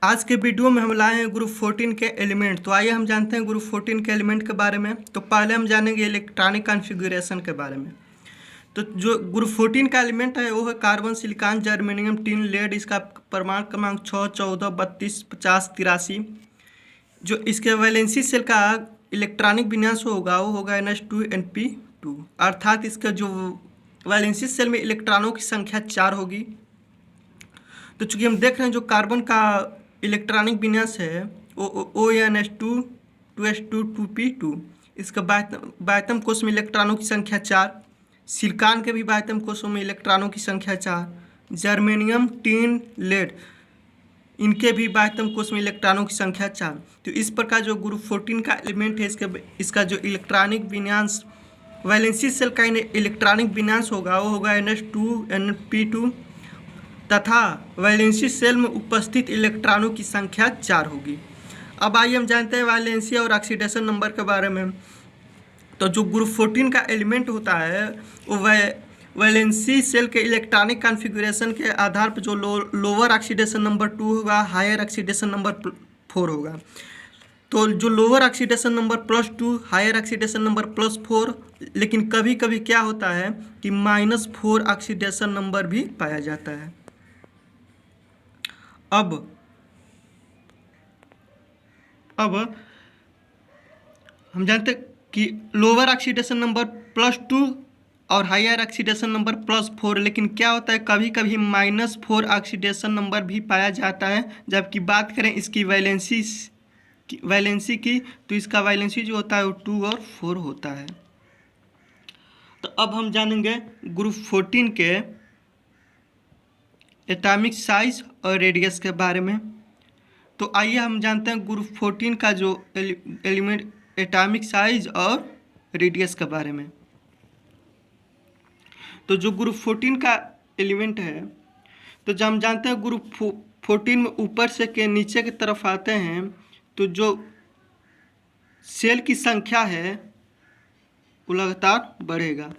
आज के वीडियो में हम लाए हैं ग्रुप 14 के एलिमेंट। तो आइए हम जानते हैं ग्रुप 14 के एलिमेंट के बारे में। तो पहले हम जानेंगे इलेक्ट्रॉनिक कॉन्फ़िगरेशन के बारे में। तो जो ग्रुप 14 का एलिमेंट है वो है carbon, silicon, germanium, tin, lead. इसका परमाणु क्रमांक 6, 14, 32, 50, 83। जो इसके वैलेंसी सेल का इलेक्ट्रॉनिक विन्यास होगा वो होगा NH2 NP2, अर्थात इसका जो वैलेंसी सेल में इलेक्ट्रॉनों की संख्या 4 होगी। तो चूंकि हम देख रहे हैं जो कार्बन का इलेक्ट्रॉनिक विन्यास है ONH2 2s2 2p2। इसका बाह्यतम कोश में इलेक्ट्रॉनों की संख्या 4। सिलिकॉन के भी बाह्यतम कोशों में इलेक्ट्रॉनों की संख्या 4। जर्मेनियम, टिन, लेड, इनके भी बाह्यतम कोश में इलेक्ट्रॉनों की संख्या 4। तो इस प्रकार जो ग्रुप 14 का एलिमेंट है इसका जो इलेक्ट्रॉनिक विन्यास, वैलेंसी सेल का इलेक्ट्रॉनिक विन्यास होगा वो होगा NH2 NP2 तथा वैलेंसी सेल में उपस्थित इलेक्ट्रॉनों की संख्या 4 होगी। अब आइए हम जानते हैं वैलेंसी और ऑक्सीडेशन नंबर के बारे में। तो जो ग्रुप 14 का एलिमेंट होता है वो वैलेंसी सेल के इलेक्ट्रॉनिक कॉन्फ़िगरेशन के आधार पर जो लोअर ऑक्सीडेशन नंबर 2 होगा, हायर ऑक्सीडेशन नंबर 4 होगा। तो जो lower oxidation number +2, higher oxidation number +4, लेकिन कभी कभी क्या होता है कि -4 ऑक्सीडेशन नंबर भी पाया जाता है। अब हम जानते हैं कि लोअर ऑक्सीडेशन नंबर +2 और हायर ऑक्सीडेशन नंबर +4, लेकिन क्या होता है कभी कभी -4 ऑक्सीडेशन नंबर भी पाया जाता है। जबकि बात करें इसकी वैलेंसी की तो इसका वैलेंसी जो होता है वो 2 और 4 होता है। तो अब हम जानेंगे ग्रुप 14 के एटॉमिक साइज और रेडियस के बारे में। तो आइए हम जानते हैं ग्रुप 14 का जो एलिमेंट एटॉमिक साइज और रेडियस के बारे में। तो जो ग्रुप 14 का एलिमेंट है, तो जब हम जानते हैं ग्रुप 14 में ऊपर से के नीचे की तरफ आते हैं तो जो सेल की संख्या है वो लगातार बढ़ेगा।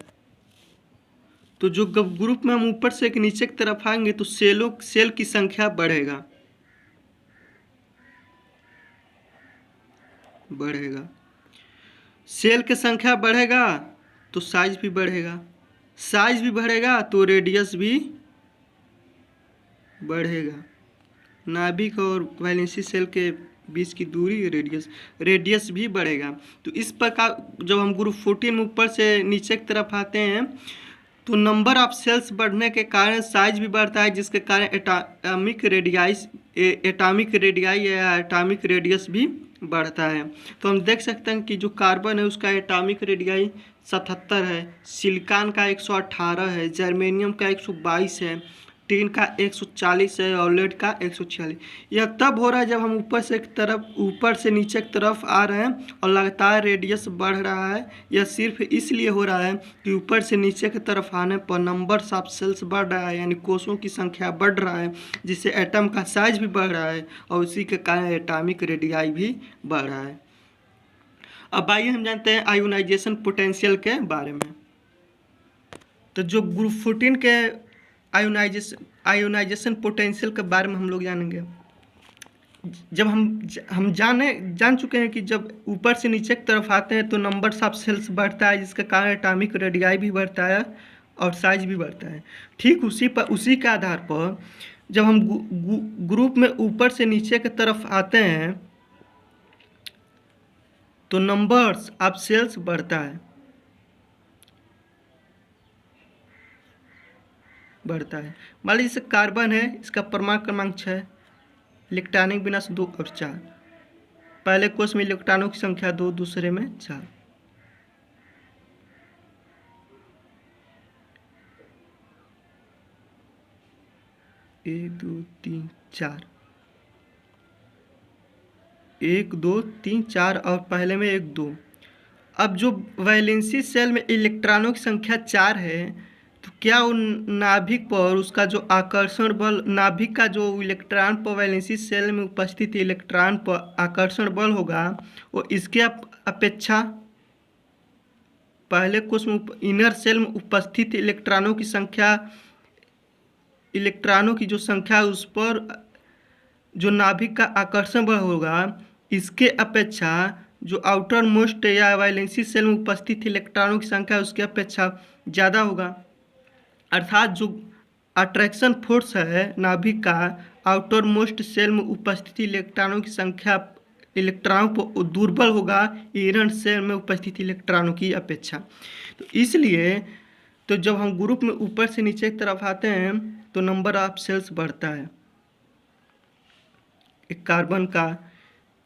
तो जो ग्रुप में हम ऊपर से के नीचे की तरफ आएंगे तो सेल की संख्या बढ़ेगा। सेल की संख्या बढ़ेगा तो साइज भी बढ़ेगा, साइज भी बढ़ेगा तो रेडियस भी बढ़ेगा। नाभिक और वैलेंसी सेल के बीच की दूरी रेडियस भी बढ़ेगा। तो इस प्रकार जब हम ग्रुप 14 में ऊपर से नीचे की तरफ आते हैं तो नंबर ऑफ सेल्स बढ़ने के कारण साइज भी बढ़ता है, जिसके कारण एटॉमिक रेडियाई या एटॉमिक रेडियस भी बढ़ता है। तो हम देख सकते हैं कि जो कार्बन है उसका एटॉमिक रेडियाई 77 है, सिलिकॉन का 118 है, जर्मेनियम का 122 है, टिन का 140 है और लेड का 146। यह तब हो रहा है जब हम ऊपर से नीचे की तरफ आ रहे हैं और लगातार रेडियस बढ़ रहा है। यह सिर्फ इसलिए हो रहा है कि ऊपर से नीचे की तरफ आने पर नंबर्स ऑफ सेल्स बढ़ रहा है, यानी कोषों की संख्या बढ़ रहा है, जिससे एटम का साइज भी बढ़ रहा है और उसी के कारण एटॉमिक रेडियाई भी बढ़ रहा है। अब आइए हम जानते हैं आयोनाइजेशन पोटेंशियल के बारे में। तो जो ग्रुप 14 के आयोनाइजेशन पोटेंशियल के बारे में हम लोग जानेंगे। जब हम जान चुके हैं कि जब ऊपर से नीचे की तरफ आते हैं तो नंबर्स ऑफ सेल्स बढ़ता है, जिसके कारण एटॉमिक रेडियाई भी बढ़ता है और साइज भी बढ़ता है। ठीक उसी के आधार पर जब हम ग्रुप में ऊपर से नीचे की तरफ आते हैं तो नंबर्स ऑफ सेल्स बढ़ता है। मान लीजिए जैसे कार्बन है, इसका परमाणु क्रमांक 6, इलेक्ट्रॉनिक विन्यास 2 और 4। पहले कोश में इलेक्ट्रॉनों की संख्या 2, दूसरे में 4। एक दो तीन चार, 1 2 3 4 और पहले में 1 2। अब जो वैलेंसी सेल में इलेक्ट्रॉनों की संख्या 4 है तो क्या उन नाभिक पर उसका जो आकर्षण बल, नाभिक का जो इलेक्ट्रॉन पर वैलेंसी सेल में उपस्थित इलेक्ट्रॉन पर आकर्षण बल होगा वो इसके अपेक्षा पहले कोश में इनर सेल में उपस्थित इलेक्ट्रॉनों की जो संख्या उस पर जो नाभिक का आकर्षण बल होगा इसके अपेक्षा जो आउटर मोस्ट या वैलेंसी सेल में उपस्थित इलेक्ट्रॉनों की संख्या उसकी अपेक्षा ज़्यादा होगा। अर्थात जो अट्रैक्शन फोर्स है नाभिक का आउटर मोस्ट सेल में उपस्थित इलेक्ट्रॉनों की संख्या इलेक्ट्रॉनों पर दुर्बल होगा इनर सेल में उपस्थित इलेक्ट्रॉनों की अपेक्षा। तो इसलिए तो जब हम ग्रुप में ऊपर से नीचे की तरफ आते हैं तो नंबर ऑफ सेल्स बढ़ता है। एक कार्बन का,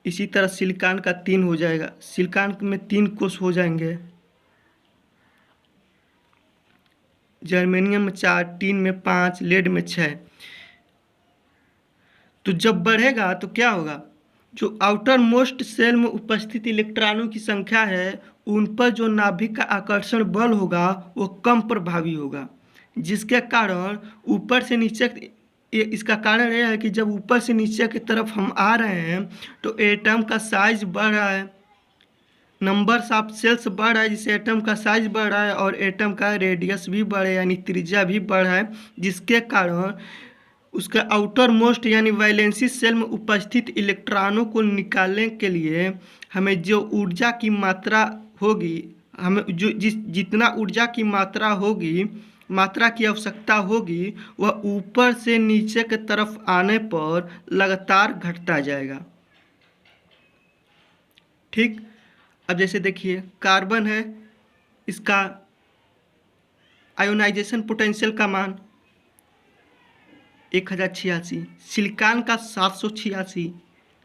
इसी तरह सिलिकॉन का 3 हो जाएगा, सिलिकॉन में 3 कोष हो जाएंगे, जर्मेनियम में 4, टिन में 5, लेड में 6। तो जब बढ़ेगा तो क्या होगा, जो आउटर मोस्ट सेल में उपस्थित इलेक्ट्रॉनों की संख्या है उन पर जो नाभिक का आकर्षण बल होगा वो कम प्रभावी होगा, जिसके कारण ऊपर से नीचे इसका कारण यह है कि जब ऊपर से नीचे की तरफ हम आ रहे हैं तो एटम का साइज बढ़ रहा है, नंबर्स ऑफ सेल्स बढ़ रहा है, जिससे एटम का साइज बढ़ रहा है और एटम का रेडियस भी बढ़ है यानी त्रिज्या भी बढ़ है, जिसके कारण उसके आउटर मोस्ट यानी वैलेंसी सेल में उपस्थित इलेक्ट्रॉनों को निकालने के लिए हमें जो ऊर्जा की मात्रा होगी, हमें जो जितना ऊर्जा की मात्रा की आवश्यकता होगी वह ऊपर से नीचे की तरफ आने पर लगातार घटता जाएगा। ठीक, अब जैसे देखिए कार्बन है, इसका आयोनाइजेशन पोटेंशियल का मान 1086, सिलिकॉन का 786,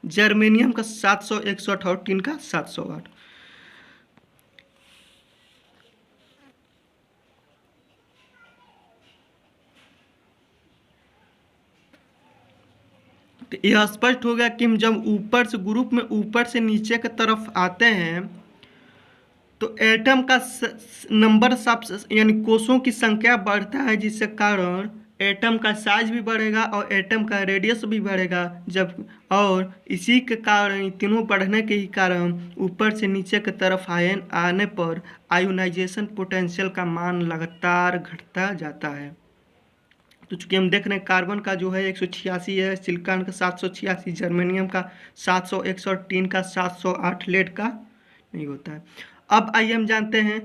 जर्मेनियम का 761 और टिन का 708। तो यह स्पष्ट हो गया कि हम जब ऊपर से ग्रुप में ऊपर से नीचे की तरफ आते हैं तो एटम का नंबर यानी कोषों की संख्या बढ़ता है, जिसके कारण एटम का साइज भी बढ़ेगा और एटम का रेडियस भी बढ़ेगा। जब और इसी के कारण तीनों बढ़ने के ही कारण ऊपर से नीचे की तरफ आने पर आयोनाइजेशन पोटेंशियल का मान लगातार घटता जाता है। तो चूँकि हम देख रहे हैं कार्बन का जो है 186 है, सिलिकॉन का 786, जर्मेनियम का 761, टिन का 708, लेड का नहीं होता है। अब आइए हम जानते हैं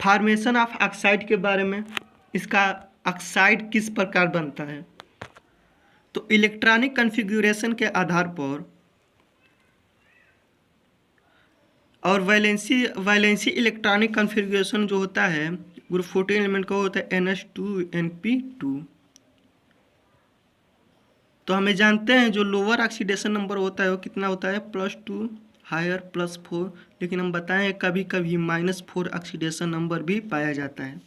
फॉर्मेशन ऑफ ऑक्साइड के बारे में। इसका ऑक्साइड किस प्रकार बनता है, तो इलेक्ट्रॉनिक कॉन्फ़िगरेशन के आधार पर और वैलेंसी इलेक्ट्रॉनिक कॉन्फ़िगरेशन जो होता है ग्रुप 14 एलिमेंट का होता है NH2 तो हमें जानते हैं जो लोअर ऑक्सीडेशन नंबर होता है वो कितना होता है +2, हायर +4, लेकिन हम बताएं कभी कभी -4 ऑक्सीडेशन नंबर भी पाया जाता है।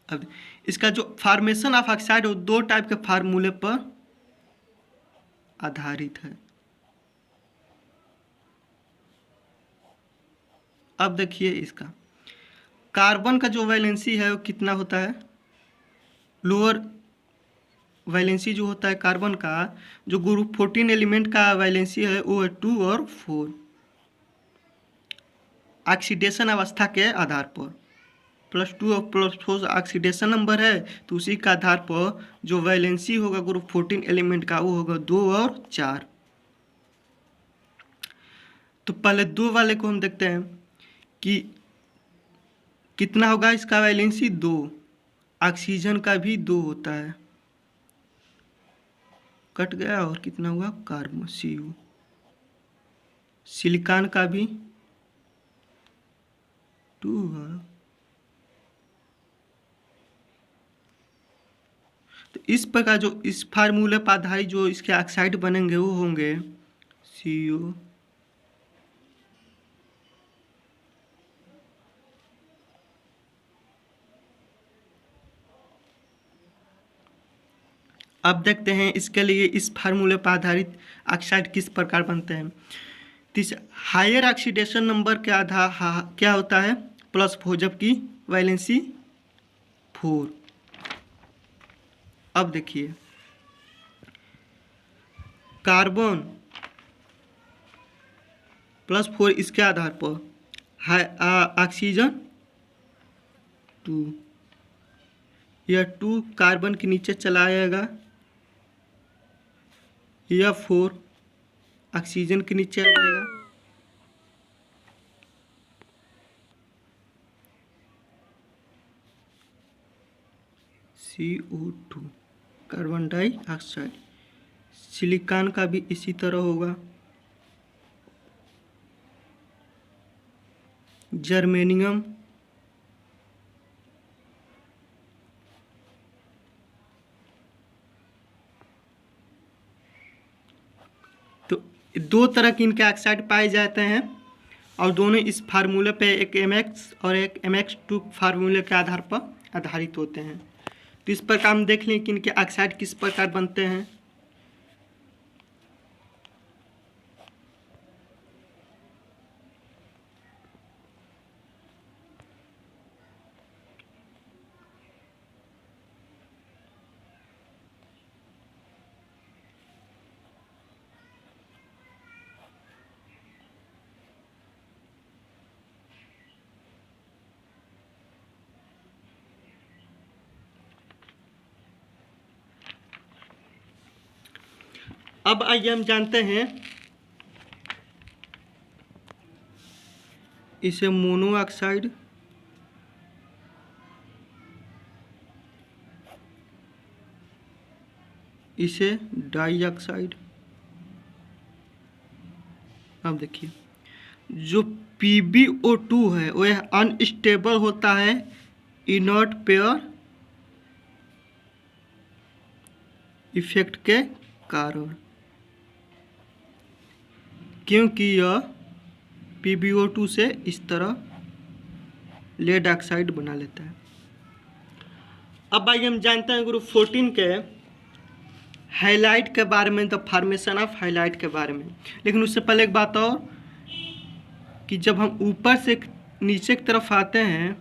अब इसका जो फॉर्मेशन ऑफ ऑक्साइड वो 2 टाइप के फार्मूले पर आधारित है। अब देखिए इसका कार्बन का जो वैलेंसी है वो कितना होता है, लोअर वैलेंसी जो होता है कार्बन का, जो ग्रुप 14 एलिमेंट का वैलेंसी है वो है 2 और 4 ऑक्सीडेशन अवस्था के आधार पर। +2 और +4 ऑक्सीडेशन नंबर है, तो उसी के आधार पर जो वैलेंसी होगा ग्रुप 14 एलिमेंट का वो होगा 2 और 4। तो पहले 2 वाले को हम देखते हैं कि कितना होगा इसका वैलेंसी 2, ऑक्सीजन का भी 2 होता है, कट गया, और कितना हुआ कार्बन Cu, सिलिकॉन का भी 2 हुआ। तो इस प्रकार जो इस फार्मूले पर आधारित जो इसके ऑक्साइड बनेंगे वो होंगे Cu, अब देखते हैं इसके लिए इस फार्मूले पर आधारित ऑक्साइड किस प्रकार बनते हैं। हायर ऑक्सीडेशन नंबर के आधार क्या होता है +4, जबकि वैलेंसी 4। अब देखिए कार्बन +4 इसके आधार पर ऑक्सीजन 2, यह 2 कार्बन के नीचे चला आएगा यह 4 ऑक्सीजन के नीचे आ जाएगा। CO2 carbon dioxide. सिलिकॉन का भी इसी तरह होगा। जर्मेनियम, तो दो तरह के इनके ऑक्साइड पाए जाते हैं और दोनों इस फार्मूले पे एक MX और एक MX2 फार्मूले के आधार पर आधारित होते हैं। तो इस प्रकार हम देख लें कि इनके ऑक्साइड किस प्रकार बनते हैं। अब आइए हम जानते हैं इसे मोनोऑक्साइड, इसे डाइऑक्साइड। अब देखिए जो PbO2 है वह अनस्टेबल होता है इनर्ट पेयर इफेक्ट के कारण, क्योंकि यह PbO2 से इस तरह लेड ऑक्साइड बना लेता है। अब आइए हम जानते हैं ग्रुप 14 के हाइलाइट के बारे में, द फॉर्मेशन ऑफ हाइलाइट के बारे में। लेकिन उससे पहले एक बात और कि जब हम ऊपर से नीचे की तरफ आते हैं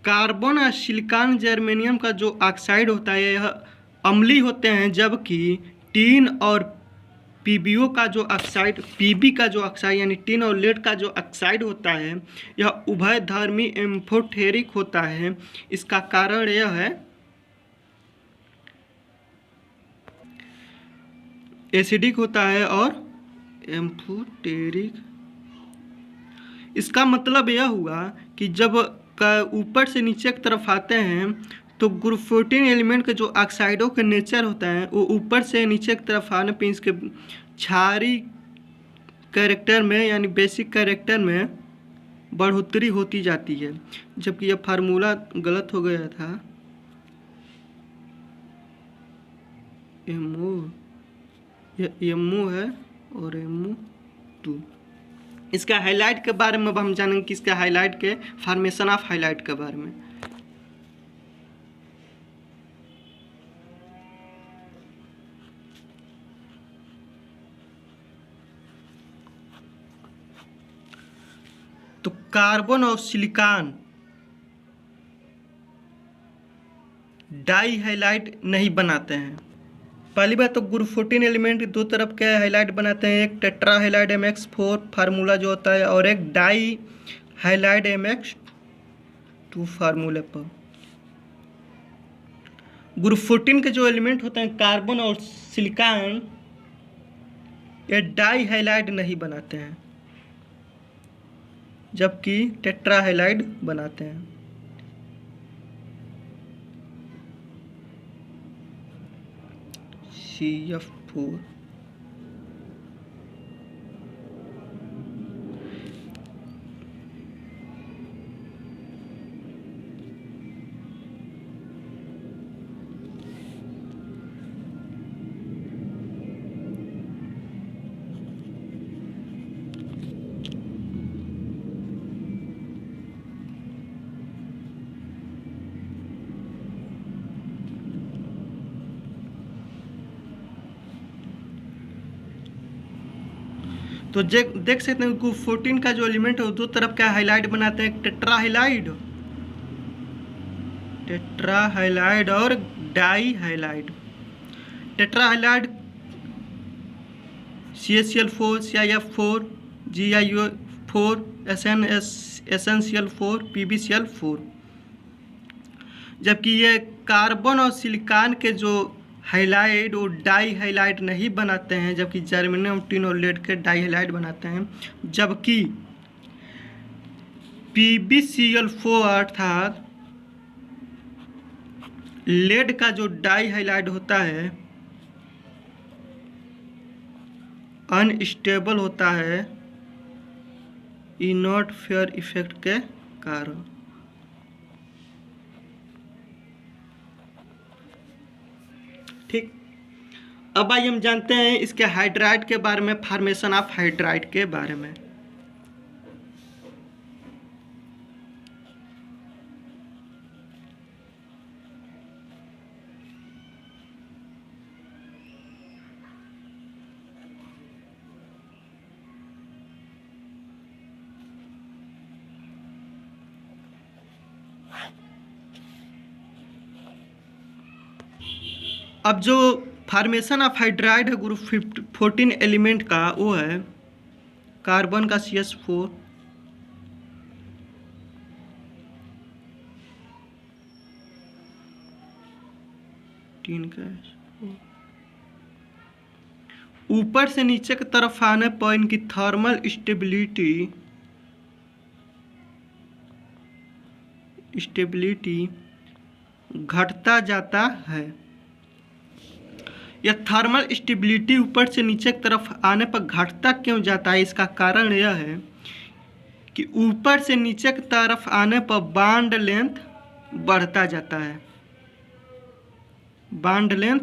कार्बन और सिलिकॉन जर्मेनियम का जो ऑक्साइड होता है यह अम्लीय होते हैं, जबकि टीन और PbO का जो ऑक्साइड, Pb का जो ऑक्साइड यानी टिन और लेड का जो ऑक्साइड होता है यह उभयधर्मी एम्फोटेरिक होता है। इसका कारण यह है एसिडिक होता है और एम्फोटेरिक। इसका मतलब यह हुआ कि जब ऊपर से नीचे की तरफ आते हैं तो ग्रुप 14 एलिमेंट के जो ऑक्साइडों के नेचर होता है वो ऊपर से नीचे की तरफ आने पर इसके क्षारीय कैरेक्टर में यानी बेसिक कैरेक्टर में बढ़ोतरी होती जाती है। जबकि यह फार्मूला गलत हो गया था। MO यह MO है और MO2। इसका हाईलाइट के बारे में अब हम जानेंगे कि इसका हाईलाइट के फॉर्मेशन ऑफ हाईलाइट के बारे में। तो कार्बन और सिलिकॉन डाई हाइलाइट नहीं बनाते हैं। पहली बात तो ग्रुप 14 एलिमेंट दो तरफ के हाइलाइट बनाते हैं, एक टेट्रा हाइलाइट MX4 फार्मूला जो होता है और एक डाई हाइलाइट MX2 फार्मूले पर। ग्रुप 14 के जो एलिमेंट होते हैं कार्बन और सिलिकॉन ये डाई हाइलाइट नहीं बनाते हैं, जबकि टेट्रा हाइलाइट बनाते हैं। CF4 तो देख सकते हैं ग्रुप 14 का जो एलिमेंट है वो दो तरफ का हाइलाइट बनाते हैं, टेट्रा हाइलाइट और dihalide. Tetrahalide CaCl4 ClF4 GiO4 4 SnSL4 PbCl4। जबकि ये कार्बन और सिलिकॉन के जो हाइलाइड वो डाई हाइलाइड नहीं बनाते हैं, जबकि जर्मेनियम, टिन और लेड के डाई हाइलाइड बनाते हैं। जबकि PbCl4 अर्थात लेड का जो डाई हाइलाइड होता है अनस्टेबल होता है इनर्ट फेयर इफेक्ट के कारण। ठीक, अब आइए हम जानते हैं इसके हाइड्राइड के बारे में, फॉर्मेशन ऑफ हाइड्राइड के बारे में। अब जो फॉर्मेशन ऑफ हाइड्राइड है ग्रुप 14 एलिमेंट का, वो है कार्बन का CH4, टिन का ऊपर से नीचे की तरफ आने पर इनकी थर्मल स्टेबिलिटी घटता जाता है। यह थर्मल स्टेबिलिटी ऊपर से नीचे की तरफ आने पर घटता क्यों जाता है? इसका कारण यह है कि ऊपर से नीचे की तरफ आने पर बॉन्ड लेंथ बढ़ता जाता है, बॉन्ड लेंथ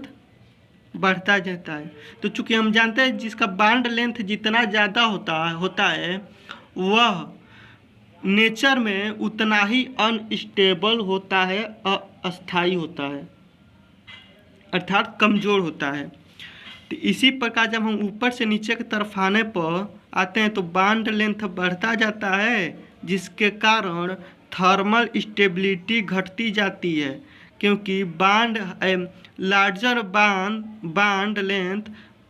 बढ़ता जाता है। तो चूंकि हम जानते हैं जिसका बॉन्ड लेंथ जितना ज़्यादा होता है वह नेचर में उतना ही अनस्टेबल होता है, अस्थायी होता है, अर्थात कमज़ोर होता है। तो इसी प्रकार जब हम ऊपर से नीचे की तरफ आने पर आते हैं तो बॉन्ड लेंथ बढ़ता जाता है, जिसके कारण थर्मल स्टेबिलिटी घटती जाती है, क्योंकि लार्जर बॉन्ड लेंथ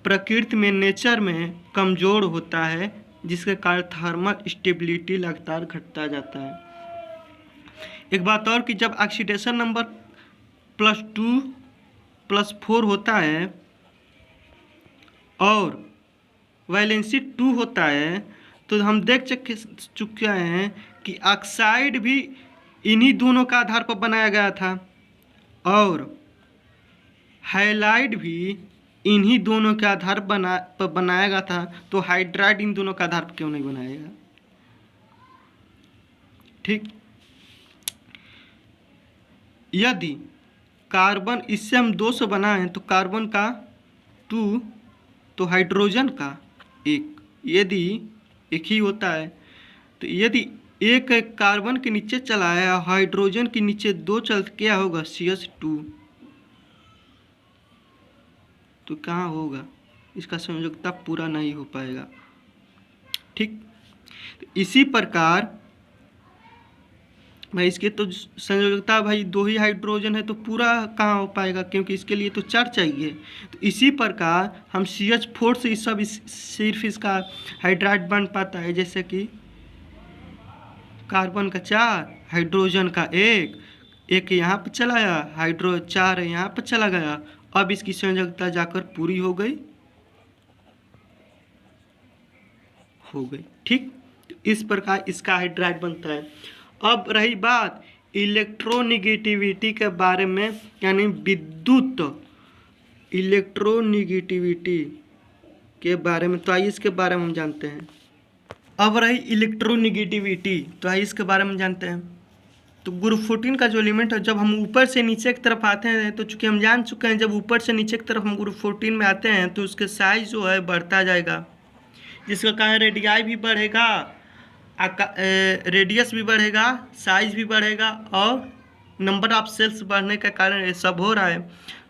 प्रकृति में, नेचर में कमज़ोर होता है, जिसके कारण थर्मल स्टेबिलिटी लगातार घटता जाता है। एक बात और कि जब ऑक्सीडेशन नंबर +2+4 होता है और वैलेंसी 2 होता है, तो हम देख चुके हैं कि ऑक्साइड भी इन्हीं दोनों का आधार पर बनाया गया था और हाइलाइड भी इन्हीं दोनों के आधार पर बनाया गया था। तो हाइड्राइड इन दोनों का आधार पर क्यों नहीं बनाएगा? ठीक, यदि कार्बन इससे हम 2 से बनाएं तो कार्बन का 2 तो हाइड्रोजन का 1, यदि एक ही होता है तो यदि एक कार्बन के नीचे चला है और हाइड्रोजन के नीचे 2 चल, क्या होगा? CH2। तो कहाँ होगा? इसका संयोजकता पूरा नहीं हो पाएगा। ठीक, तो इसी प्रकार भाई इसके तो संयोजकता भाई 2 ही हाइड्रोजन है तो पूरा कहाँ हो पाएगा, क्योंकि इसके लिए तो 4 चाहिए। तो इसी प्रकार हम CH4 से सिर्फ इसका हाइड्राइड बन पाता है, जैसे कि कार्बन का 4, हाइड्रोजन का 1 यहाँ पर चला गया, 4 यहाँ पर चला गया। अब इसकी संयोजकता जाकर पूरी हो गई। ठीक, इस प्रकार इसका हाइड्राइड बनता है। अब रही बात इलेक्ट्रोनिगेटिविटी के बारे में, यानी विद्युत इलेक्ट्रोनिगेटिविटी के बारे में, तो आइए इसके बारे में हम जानते हैं। अब रही इलेक्ट्रोनिगेटिविटी, तो आइए इसके बारे में जानते हैं। तो ग्रुप 14 का जो एलिमेंट है, जब हम ऊपर से नीचे की तरफ आते हैं तो चूंकि हम जान चुके हैं जब ऊपर से नीचे की तरफ हम ग्रुप 14 में आते हैं तो उसके साइज जो है बढ़ता जाएगा, जिसका कारण रेडियाई भी बढ़ेगा, रेडियस भी बढ़ेगा, साइज भी बढ़ेगा और नंबर ऑफ सेल्स बढ़ने के कारण ये सब हो रहा है।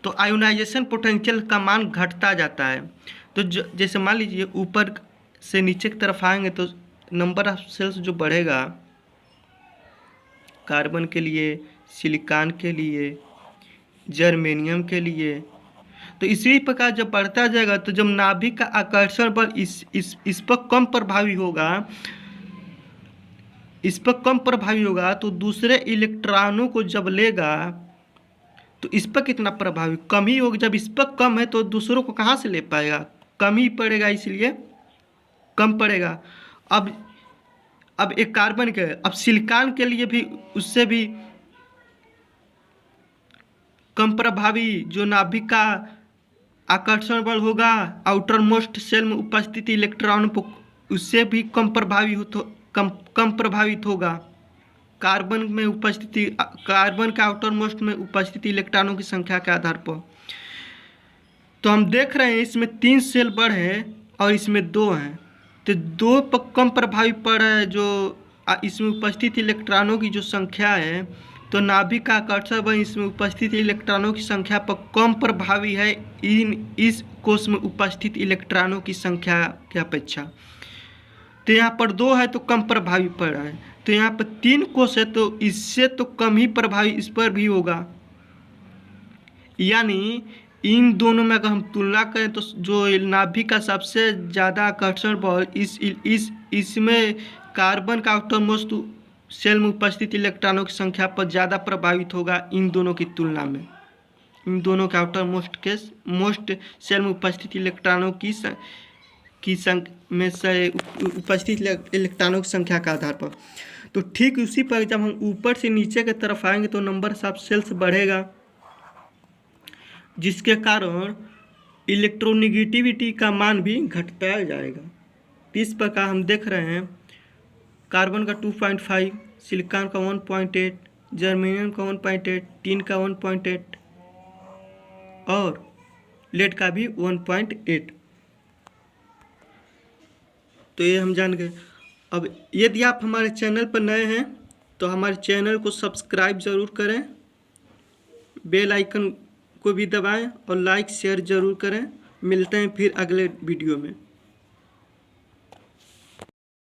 तो आयोनाइजेशन पोटेंशियल का मान घटता जाता है। तो जैसे मान लीजिए ऊपर से नीचे की तरफ आएंगे तो नंबर ऑफ सेल्स जो बढ़ेगा कार्बन के लिए, सिलिकॉन के लिए, जर्मेनियम के लिए, तो इसी प्रकार जब बढ़ता जाएगा तो जब नाभिक का आकर्षण बल इस पर कम प्रभावी होगा इस पर कम प्रभावी होगा तो दूसरे इलेक्ट्रॉनों को जब लेगा तो इस पर कितना प्रभावी, कम ही होगा। जब इस पर कम है तो दूसरों को कहाँ से ले पाएगा, कम ही पड़ेगा, इसलिए कम पड़ेगा। अब एक कार्बन के, अब सिलिकॉन के लिए भी उससे भी कम प्रभावी जो नाभिक का आकर्षण बल होगा आउटर मोस्ट सेल में उपस्थित इलेक्ट्रॉन को, उससे भी कम प्रभावित होगा कार्बन में उपस्थिति, कार्बन के आउटर मोस्ट में उपस्थित इलेक्ट्रॉनों की संख्या के आधार पर। तो हम देख रहे हैं इसमें 3 सेल बड़ है और इसमें 2 हैं, तो 2 पर कम प्रभावी पड़ रहा है जो इसमें उपस्थित इलेक्ट्रॉनों की जो संख्या है। तो नाभिक का आकर्षण बल इसमें उपस्थित इलेक्ट्रॉनों की संख्या पर कम प्रभावी है इस कोश में उपस्थित इलेक्ट्रॉनों की संख्या की अपेक्षा। तो यहाँ पर 2 है तो कम प्रभावी पड़ रहा है, तो यहाँ पर 3 कोश है तो इससे तो कम ही प्रभावी इस पर भी होगा। यानी इन दोनों में अगर हम तुलना करें तो जो नाभिक का सबसे ज़्यादा आकर्षण बल इसमें कार्बन का आउटर मोस्ट सेल में उपस्थित इलेक्ट्रॉनों की संख्या पर ज़्यादा प्रभावित होगा इन दोनों की तुलना में। इन दोनों के आउटर मोस्ट सेल में उपस्थित इलेक्ट्रॉनों में से उपस्थित इलेक्ट्रॉनों की संख्या के आधार पर। तो ठीक उसी पर जब हम ऊपर से नीचे की तरफ आएंगे तो नंबर ऑफ सेल्स बढ़ेगा, जिसके कारण इलेक्ट्रोनेगेटिविटी का मान भी घटता जाएगा। इस प्रकार हम देख रहे हैं कार्बन का 2.5, सिलिकॉन का 1.8, जर्मेनियम का 1.8, टिन का 1.8 और लेड का भी 1.8। तो ये हम जान गए। अब यदि आप हमारे चैनल पर नए हैं तो हमारे चैनल को सब्सक्राइब ज़रूर करें, बेल आइकन को भी दबाएं और लाइक शेयर ज़रूर करें। मिलते हैं फिर अगले वीडियो में।